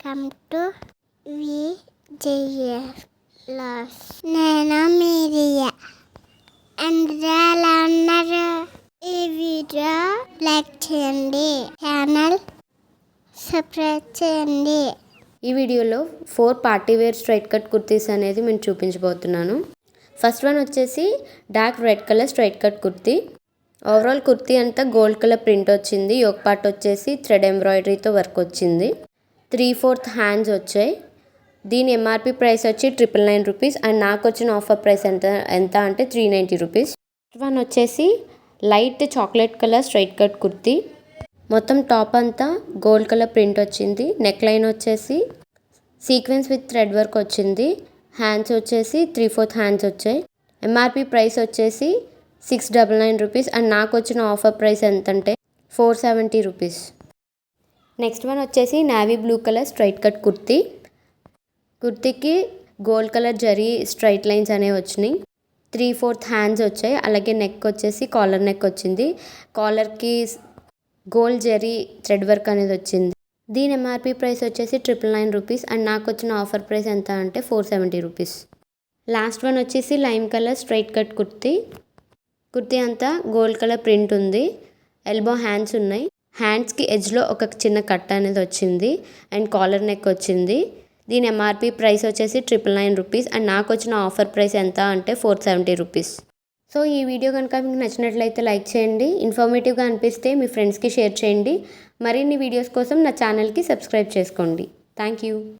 Welcome to Vijayan loss. నేను మీరియా. అందరూ ఎలా ఉన్నారు? ఈ వీడియో లైక్ చేయండి, ఛానల్ సబ్స్క్రైబ్ చేయండి. ఈ వీడియోలో 4 party wear straight cut kurtis అనేది నేను చూపించబోతున్నాను. ఫస్ట్ వన్ వచ్చేసి dark red colour straight cut kurti. Overall kurti అంతా గోల్డ్ కలర్ ప్రింట్ వచ్చింది. యోక్ పార్ట్ వచ్చేసి థ్రెడ్ ఎంబ్రాయిడరీతో వర్క్ వచ్చింది. 3/4 హ్యాండ్స్ వచ్చాయి. దీని ఎంఆర్పి ప్రైస్ వచ్చి 999 రూపీస్ అండ్ నాకు వచ్చిన ఆఫర్ ప్రైస్ ఎంత అంటే 390 రూపీస్. ఫస్ట్ వన్ వచ్చేసి light chocolate colour straight cut kurti. మొత్తం టాప్ అంతా గోల్డ్ కలర్ ప్రింట్ వచ్చింది. నెక్ లైన్ వచ్చేసి సీక్వెన్స్ విత్ థ్రెడ్ వర్క్ వచ్చింది. హ్యాండ్స్ వచ్చేసి 3/4 హ్యాండ్స్ వచ్చాయి. ఎంఆర్పి ప్రైస్ వచ్చేసి 699 రూపీస్ అండ్ నాకు వచ్చిన ఆఫర్ ప్రైస్ ఎంతంటే 470 రూపీస్. నెక్స్ట్ వన్ వచ్చేసి navy blue colour straight cut kurti. కుర్తీకి gold colour zari straight lines అనేవి వచ్చినాయి. 3/4 హ్యాండ్స్ వచ్చాయి. అలాగే నెక్ వచ్చేసి కాలర్ నెక్ వచ్చింది. కాలర్కి గోల్డ్ జరీ థ్రెడ్ వర్క్ అనేది వచ్చింది. దీని ఎంఆర్పి ప్రైస్ వచ్చేసి 999 రూపీస్ అండ్ నాకు వచ్చిన ఆఫర్ ప్రైస్ ఎంత అంటే 470 రూపీస్. లాస్ట్ వన్ వచ్చేసి lime colour straight cut kurti. Kurti అంతా గోల్డ్ కలర్ ప్రింట్ ఉంది. ఎల్బో హ్యాండ్స్ ఉన్నాయి. హ్యాండ్స్కి ఎడ్జ్లో ఒక చిన్న కట్ అనేది వచ్చింది అండ్ కాలర్ నెక్ వచ్చింది. దీని ఎంఆర్పి ప్రైస్ వచ్చేసి 999 రూపీస్ అండ్ నాకు వచ్చిన ఆఫర్ ప్రైస్ ఎంత అంటే 470 రూపీస్. సో ఈ వీడియో కనుక మీకు నచ్చినట్లయితే లైక్ చేయండి. ఇన్ఫర్మేటివ్గా అనిపిస్తే మీ ఫ్రెండ్స్కి షేర్ చేయండి. మరిన్ని వీడియోస్ కోసం నా ఛానల్కి సబ్స్క్రైబ్ చేసుకోండి. Thank you.